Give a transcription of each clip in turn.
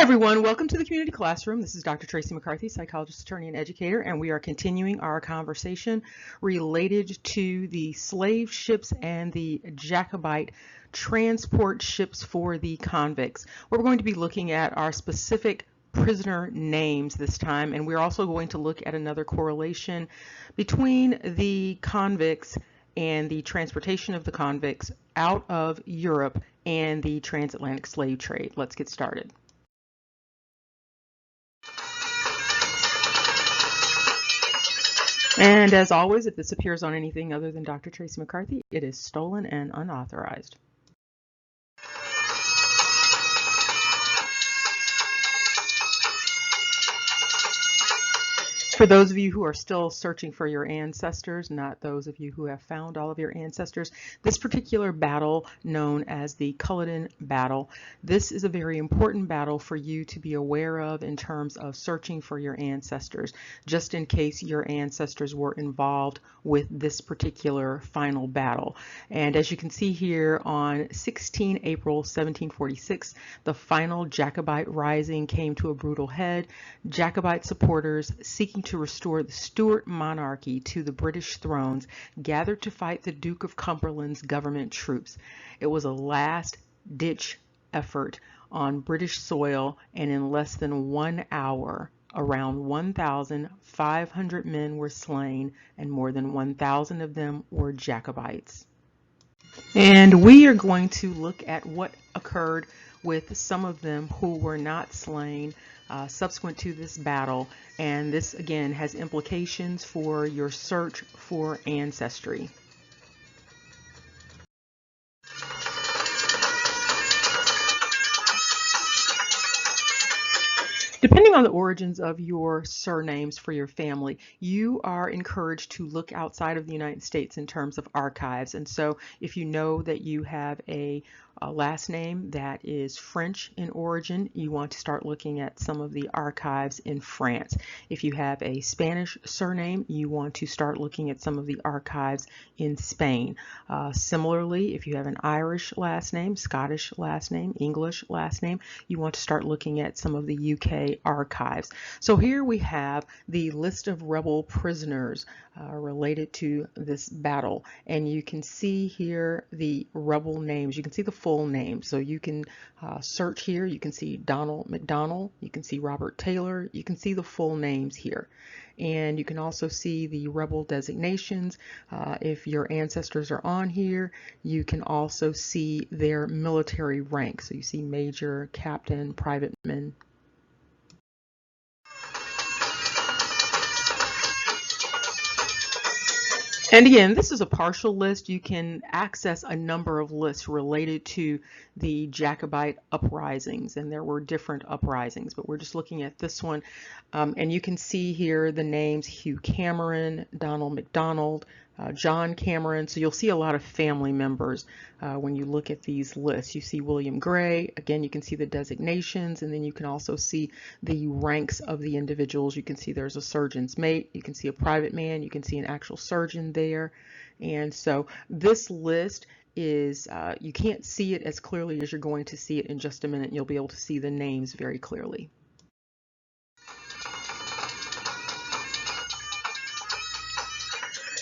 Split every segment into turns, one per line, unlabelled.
everyone, welcome to the community classroom. This is Dr. Tracey McCarthy, psychologist, attorney, and educator, and we are continuing our conversation related to the slave ships and the Jacobite transport ships for the convicts. We're going to be looking at our specific prisoner names this time, and we're also going to look at another correlation between the convicts and the transportation of the convicts out of Europe and the transatlantic slave trade. Let's get started. And as always, if this appears on anything other than Dr. Tracey McCarthy, it is stolen and unauthorized. For those of you who are still searching for your ancestors, not those of you who have found all of your ancestors, this particular battle, known as the Culloden battle, this is a very important battle for you to be aware of in terms of searching for your ancestors, just in case your ancestors were involved with this particular final battle. And as you can see here, on 16 April 1746, the final Jacobite rising came to a brutal head. Jacobite supporters seeking to restore the Stuart monarchy to the British thrones gathered to fight the Duke of Cumberland's government troops. It was a last-ditch effort on British soil, and in less than 1 hour, around 1,500 men were slain, and more than 1,000 of them were Jacobites. And we are going to look at what occurred with some of them who were not slain subsequent to this battle, and this again has implications for your search for ancestry. Depending on the origins of your surnames for your family, you are encouraged to look outside of the United States in terms of archives. And so if you know that you have a last name that is French in origin, you want to start looking at some of the archives in France. If you have a Spanish surname, you want to start looking at some of the archives in Spain. Similarly, if you have an Irish last name, Scottish last name, English last name, you want to start looking at some of the UK archives. So here we have the list of rebel prisoners related to this battle, and you can see here the rebel names. You can see the full name, so you can search here. You can see Donald McDonald, you can see Robert Taylor, you can see the full names here, and you can also see the rebel designations. If your ancestors are on here, you can also see their military rank, so you see major, captain, privateman. And again, this is a partial list. You can access a number of lists related to the Jacobite uprisings, and there were different uprisings, but we're just looking at this one. And you can see here the names Hugh Cameron, Donald McDonald, John Cameron. So you'll see a lot of family members when you look at these lists. You see William Gray. Again, you can see the designations, and then you can also see the ranks of the individuals. You can see there's a surgeon's mate. You can see a private man. You can see an actual surgeon there. And so this list is, you can't see it as clearly as you're going to see it in just a minute. You'll be able to see the names very clearly.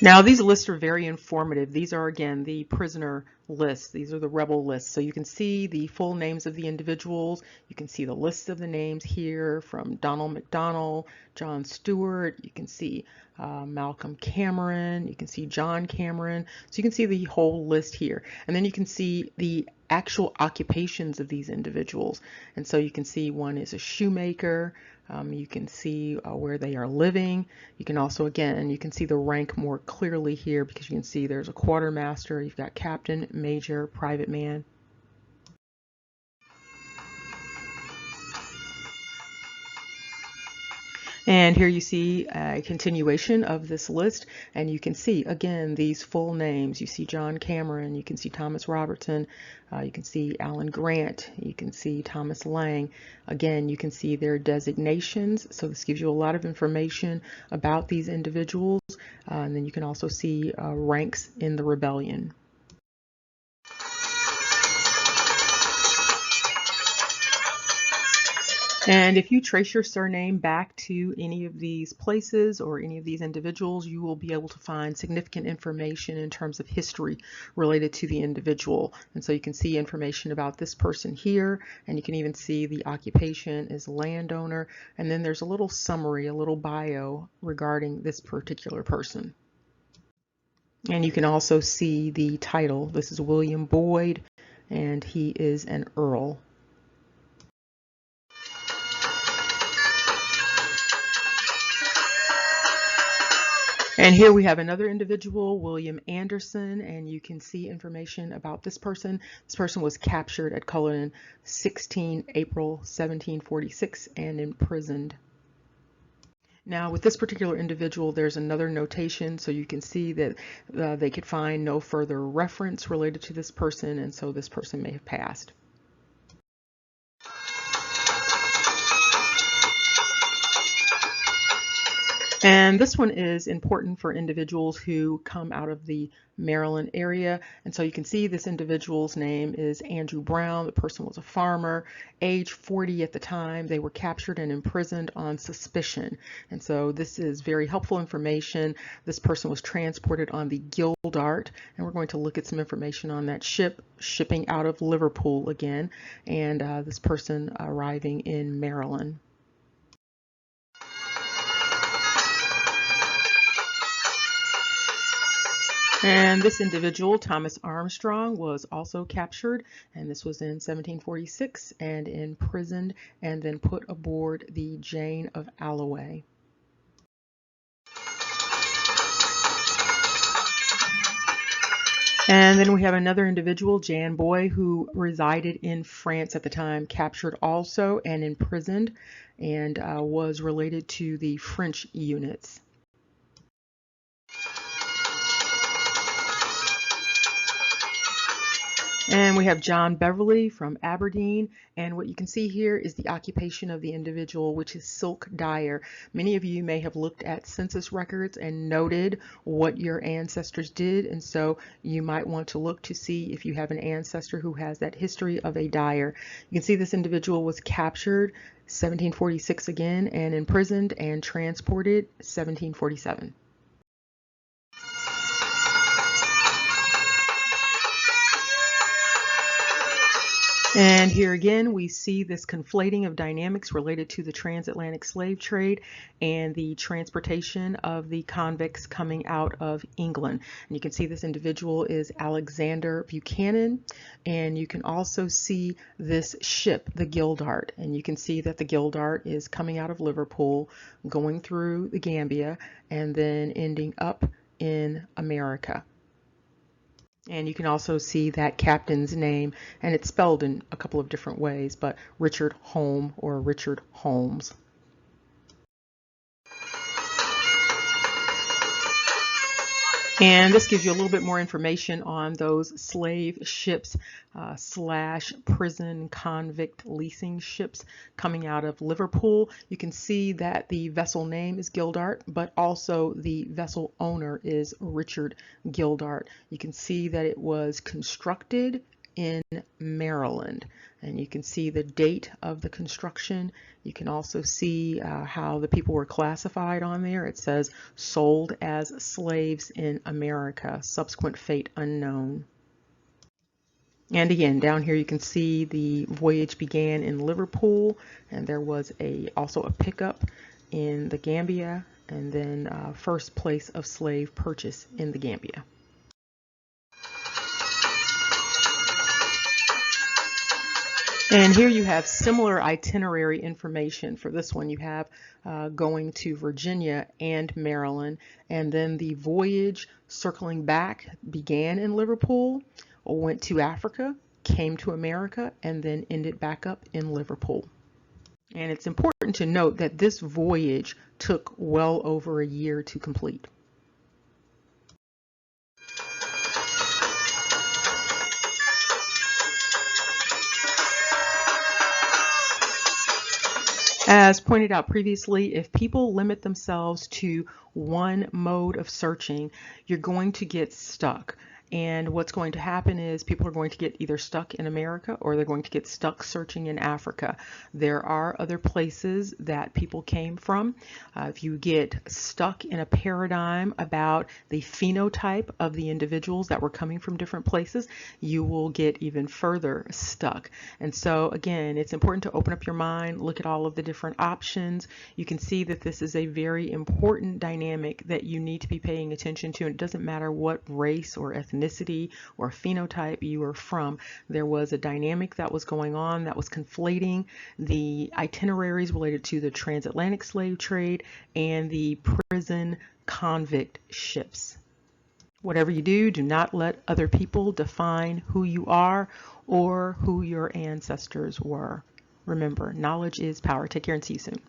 Now, these lists are very informative. These are, again, the prisoner lists. These are the rebel lists. So you can see the full names of the individuals. You can see the list of the names here from Donald McDonald, John Stewart. You can see Malcolm Cameron. You can see John Cameron. So you can see the whole list here. And then you can see the actual occupations of these individuals. And so you can see one is a shoemaker. You can see where they are living. You can also, again, you can see the rank more clearly here because you can see there's a quartermaster, you've got captain, major, private man. And here you see a continuation of this list, and you can see, again, these full names. You see John Cameron, you can see Thomas Robertson, you can see Alan Grant, you can see Thomas Lang. Again, you can see their designations, so this gives you a lot of information about these individuals, and then you can also see ranks in the rebellion. And if you trace your surname back to any of these places or any of these individuals, you will be able to find significant information in terms of history related to the individual. And so you can see information about this person here, and you can even see the occupation is landowner. And then there's a little summary, a little bio regarding this particular person. And you can also see the title. This is William Boyd, and he is an Earl. And here we have another individual, William Anderson, and you can see information about this person. This person was captured at Culloden 16 April 1746 and imprisoned. Now with this particular individual, there's another notation, so you can see that they could find no further reference related to this person, and so this person may have passed. And this one is important for individuals who come out of the Maryland area. And so you can see this individual's name is Andrew Brown. The person was a farmer, age 40 at the time. They were captured and imprisoned on suspicion. And so this is very helpful information. This person was transported on the Gildart, and we're going to look at some information on that ship, shipping out of Liverpool again, and this person arriving in Maryland. And this individual, Thomas Armstrong, was also captured, and this was in 1746, and imprisoned and then put aboard the Jane of Alloway. And then we have another individual, Jan Boy, who resided in France at the time, captured also and imprisoned, and was related to the French units. And we have John Beverly from Aberdeen, and what you can see here is the occupation of the individual, which is silk dyer. Many of you may have looked at census records and noted what your ancestors did, and so you might want to look to see if you have an ancestor who has that history of a dyer. You can see this individual was captured 1746 again and imprisoned and transported 1747. And here again, we see this conflating of dynamics related to the transatlantic slave trade and the transportation of the convicts coming out of England. And you can see this individual is Alexander Buchanan, and you can also see this ship, the Gildart, and you can see that the Gildart is coming out of Liverpool, going through the Gambia, and then ending up in America. And you can also see that captain's name, and it's spelled in a couple of different ways, but Richard Home or Richard Holmes. And this gives you a little bit more information on those slave ships slash prison convict leasing ships coming out of Liverpool. You can see that the vessel name is Gildart, but also the vessel owner is Richard Gildart. You can see that it was constructed in Maryland, and you can see the date of the construction. You can also see how the people were classified on there. It says sold as slaves in America, subsequent fate unknown. And again, down here you can see the voyage began in Liverpool, and there was also a pickup in the Gambia, and then first place of slave purchase in the Gambia. And here you have similar itinerary information. For this one, you have going to Virginia and Maryland, and then the voyage circling back began in Liverpool, went to Africa, came to America, and then ended back up in Liverpool. And it's important to note that this voyage took well over a year to complete. As pointed out previously, if people limit themselves to one mode of searching, you're going to get stuck. And what's going to happen is people are going to get either stuck in America or they're going to get stuck searching in Africa. There are other places that people came from. If you get stuck in a paradigm about the phenotype of the individuals that were coming from different places, you will get even further stuck. And so again, it's important to open up your mind, look at all of the different options. You can see that this is a very important dynamic that you need to be paying attention to. And it doesn't matter what race or ethnicity or phenotype you are from. There was a dynamic that was going on that was conflating the itineraries related to the transatlantic slave trade and the prison convict ships. Whatever you do, do not let other people define who you are or who your ancestors were. Remember, knowledge is power. Take care and see you soon.